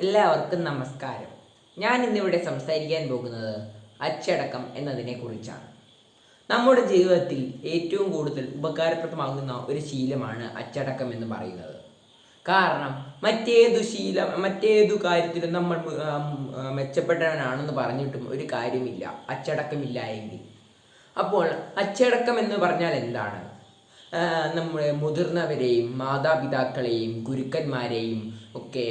എല്ലാവർക്കും നമസ്കാരം. ഞാൻ ഇന്നിവിടെ സംസാരിക്കാൻ പോകുന്നത് അച്ചടക്കം എന്നതിനെ കുറിച്ചാണ്. നമ്മുടെ ജീവിതത്തിൽ ഏറ്റവും കൂടുതൽ ഉപകാരപ്രദമാകുന്ന ഒരു ശീലമാണ് അച്ചടക്കം എന്ന് പറയുന്നത്. കാരണം മറ്റേതു കാര്യത്തിലും നമ്മൾ മെച്ചപ്പെട്ടവനാണെന്ന് പറഞ്ഞിട്ടും ഒരു കാര്യമില്ല അച്ചടക്കമില്ല എങ്കിൽ. അപ്പോൾ അച്ചടക്കം എന്ന് പറഞ്ഞാൽ എന്താണ്? നമ്മുടെ മുതിർന്നവരെയും മാതാപിതാക്കളെയും ഗുരുക്കന്മാരെയും ഒക്കെ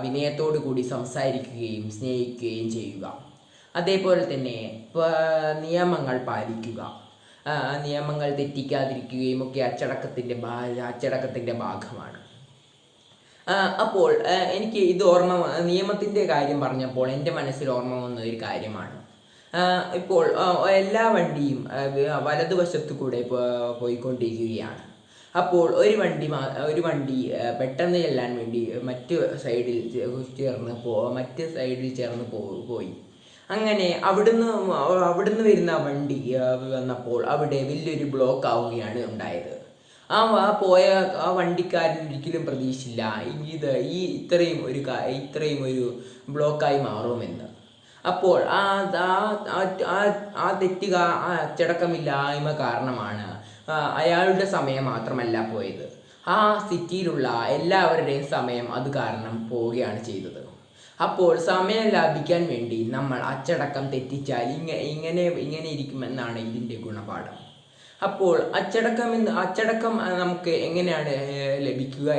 വിനയത്തോടു കൂടി സംസാരിക്കുകയും സ്നേഹിക്കുകയും ചെയ്യുക. അതേപോലെ തന്നെ നിയമങ്ങൾ പാലിക്കുക, നിയമങ്ങൾ തെറ്റിക്കാതിരിക്കുകയും ഒക്കെ അച്ചടക്കത്തിൻ്റെ ഭാഗമാണ്. അപ്പോൾ എനിക്ക് ഇത് നിയമത്തിൻ്റെ കാര്യം പറഞ്ഞപ്പോൾ എൻ്റെ മനസ്സിൽ ഓർമ്മ വന്ന ഒരു കാര്യമാണ്. ഇപ്പോൾ എല്ലാ വണ്ടിയും വലതുവശത്തു കൂടെ പോയിക്കൊണ്ടിരിക്കുകയാണ്. അപ്പോൾ ഒരു വണ്ടി പെട്ടെന്ന് ചെല്ലാൻ വേണ്ടി മറ്റു സൈഡിൽ ചേർന്ന് പോയി. അങ്ങനെ അവിടുന്ന് വരുന്ന വണ്ടി വന്നപ്പോൾ അവിടെ വലിയൊരു ബ്ലോക്ക് ആവുകയാണ് ഉണ്ടായത്. ആ വണ്ടിക്കാരൻ ഒരിക്കലും പ്രതീക്ഷിച്ചില്ല ഇത്രയും ഒരു ബ്ലോക്കായി മാറുമെന്ന്. അപ്പോൾ അച്ചടക്കമില്ലായ്മ കാരണമാണ് അയാളുടെ സമയം മാത്രമല്ല പോയത്, ആ സിറ്റിയിലുള്ള എല്ലാവരുടെയും സമയം അത് കാരണം പോവുകയാണ് ചെയ്തത്. അപ്പോൾ സമയം ലാഭിക്കാൻ വേണ്ടി നമ്മൾ അച്ചടക്കം തെറ്റിച്ചാൽ ഇങ്ങനെ ഇരിക്കുമെന്നാണ് ഇതിൻ്റെ ഗുണപാഠം. അപ്പോൾ അച്ചടക്കം നമുക്ക് എങ്ങനെയാണ് ലഭിക്കുക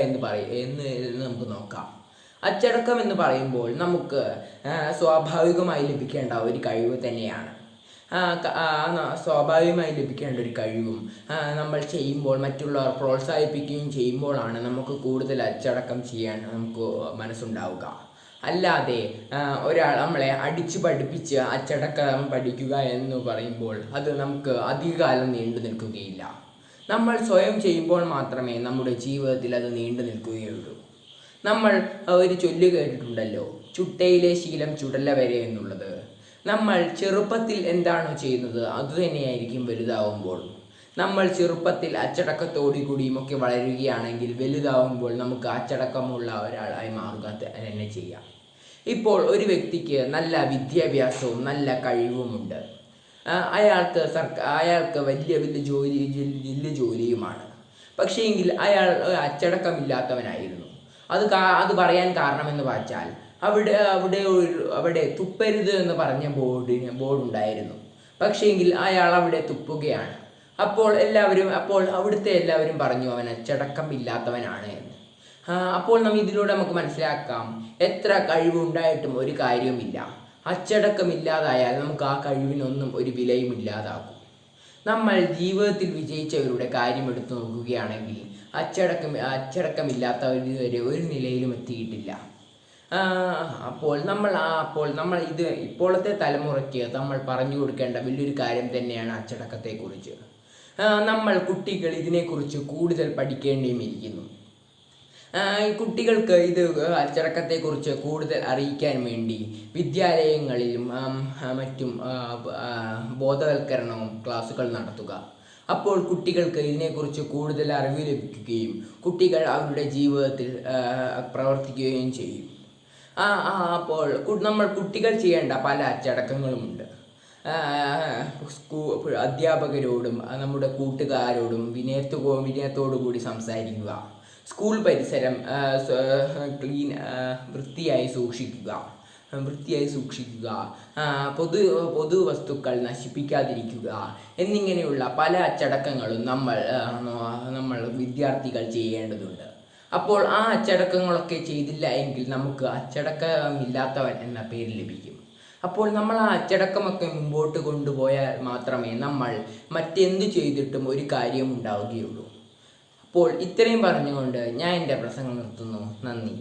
എന്ന് നമുക്ക് നോക്കാം. അച്ചടക്കം എന്ന് പറയുമ്പോൾ നമുക്ക് സ്വാഭാവികമായി ലഭിക്കേണ്ട ഒരു കഴിവ് തന്നെയാണ്. സ്വാഭാവികമായി ലഭിക്കേണ്ട ഒരു കഴിവും നമ്മൾ ചെയ്യുമ്പോൾ മറ്റുള്ളവർ പ്രോത്സാഹിപ്പിക്കുകയും ചെയ്യുമ്പോഴാണ് നമുക്ക് കൂടുതൽ അച്ചടക്കം ചെയ്യാൻ നമുക്ക് മനസ്സുണ്ടാവുക. അല്ലാതെ ഒരാൾ നമ്മളെ അടിച്ചു പഠിപ്പിച്ച് അച്ചടക്കം പഠിക്കുക എന്ന് പറയുമ്പോൾ അത് നമുക്ക് അധികകാലം നീണ്ടു നിൽക്കുകയില്ല. നമ്മൾ സ്വയം ചെയ്യുമ്പോൾ മാത്രമേ നമ്മുടെ ജീവിതത്തിൽ അത് നീണ്ടു നിൽക്കുകയുള്ളൂ. നമ്മൾ ഒരു ചൊല്ല് കേട്ടിട്ടുണ്ടല്ലോ, ചുട്ടയിലെ ശീലം ചുടല വരെ എന്നുള്ളത്. നമ്മൾ ചെറുപ്പത്തിൽ എന്താണോ ചെയ്യുന്നത് അതുതന്നെയായിരിക്കും വലുതാവുമ്പോൾ. നമ്മൾ ചെറുപ്പത്തിൽ അച്ചടക്കത്തോടു കൂടിയും ഒക്കെ വളരുകയാണെങ്കിൽ വലുതാവുമ്പോൾ നമുക്ക് അച്ചടക്കമുള്ള ഒരാളായി മാറുക തന്നെ ചെയ്യാം. ഇപ്പോൾ ഒരു വ്യക്തിക്ക് നല്ല വിദ്യാഭ്യാസവും നല്ല കഴിവുമുണ്ട്. അയാൾക്ക് വലിയ ജോലിയുമാണ്. പക്ഷേങ്കിൽ അയാൾ അച്ചടക്കമില്ലാത്തവനായിരുന്നു. അത് പറയാൻ കാരണമെന്ന് വെച്ചാൽ അവിടെ തുപ്പരുത് എന്ന് പറഞ്ഞ ബോർഡുണ്ടായിരുന്നു. പക്ഷേങ്കിൽ അയാൾ അവിടെ തുപ്പുകയാണ്. അപ്പോൾ അവിടുത്തെ എല്ലാവരും പറഞ്ഞു അവൻ അച്ചടക്കമില്ലാത്തവനാണ് എന്ന്. അപ്പോൾ ഇതിലൂടെ നമുക്ക് മനസ്സിലാക്കാം, എത്ര കഴിവുണ്ടായിട്ടും ഒരു കാര്യവുമില്ല. അച്ചടക്കമില്ലാതായാൽ നമുക്ക് ആ കഴിവിനൊന്നും ഒരു വിലയും ഇല്ലാതാകും. നമ്മൾ ജീവിതത്തിൽ വിജയിച്ചവരുടെ കാര്യം എടുത്തു നോക്കുകയാണെങ്കിൽ അച്ചടക്കമില്ലാത്തവർ ഇതുവരെ ഒരു നിലയിലും എത്തിയിട്ടില്ല. അപ്പോൾ നമ്മൾ ഇപ്പോഴത്തെ തലമുറയ്ക്ക് നമ്മൾ പറഞ്ഞു കൊടുക്കേണ്ട വലിയൊരു കാര്യം തന്നെയാണ് അച്ചടക്കത്തെക്കുറിച്ച്. കുട്ടികൾ ഇതിനെക്കുറിച്ച് കൂടുതൽ പഠിക്കേണ്ടിയിരിക്കുന്നു. കുട്ടികൾക്ക് അച്ചടക്കത്തെക്കുറിച്ച് കൂടുതൽ അറിയിക്കാൻ വേണ്ടി വിദ്യാലയങ്ങളിലും മറ്റും ബോധവൽക്കരണവും ക്ലാസുകൾ നടത്തുക. അപ്പോൾ കുട്ടികൾക്ക് ഇതിനെക്കുറിച്ച് കൂടുതൽ അറിവ് ലഭിക്കുകയും കുട്ടികൾ അവരുടെ ജീവിതത്തിൽ പ്രവർത്തിക്കുകയും ചെയ്യും. അപ്പോൾ കുട്ടികൾ ചെയ്യേണ്ട പല അച്ചടക്കങ്ങളുമുണ്ട്. അധ്യാപകരോടും നമ്മുടെ കൂട്ടുകാരോടും വിനയത്തോടു കൂടി സംസാരിക്കുക. സ്കൂൾ പരിസരം വൃത്തിയായി സൂക്ഷിക്കുക. പൊതു വസ്തുക്കൾ നശിപ്പിക്കാതിരിക്കുക എന്നിങ്ങനെയുള്ള പല അച്ചടക്കങ്ങളും നമ്മൾ വിദ്യാർത്ഥികൾ ചെയ്യേണ്ടതുണ്ട്. അപ്പോൾ ആ അച്ചടക്കങ്ങളൊക്കെ ചെയ്തില്ല എങ്കിൽ നമുക്ക് അച്ചടക്കമില്ലാത്തവൻ എന്ന പേര് ലഭിക്കും. അപ്പോൾ നമ്മൾ ആ അച്ചടക്കമൊക്കെ മുമ്പോട്ട് കൊണ്ടുപോയാൽ മാത്രമേ നമ്മൾ മറ്റെന്തു ചെയ്തിട്ടും ഒരു കാര്യവും ഉണ്ടാവുകയുള്ളൂ. അപ്പോൾ ഇത്രയും പറഞ്ഞുകൊണ്ട് ഞാൻ എൻ്റെ പ്രസംഗം നിർത്തുന്നു. നന്ദി.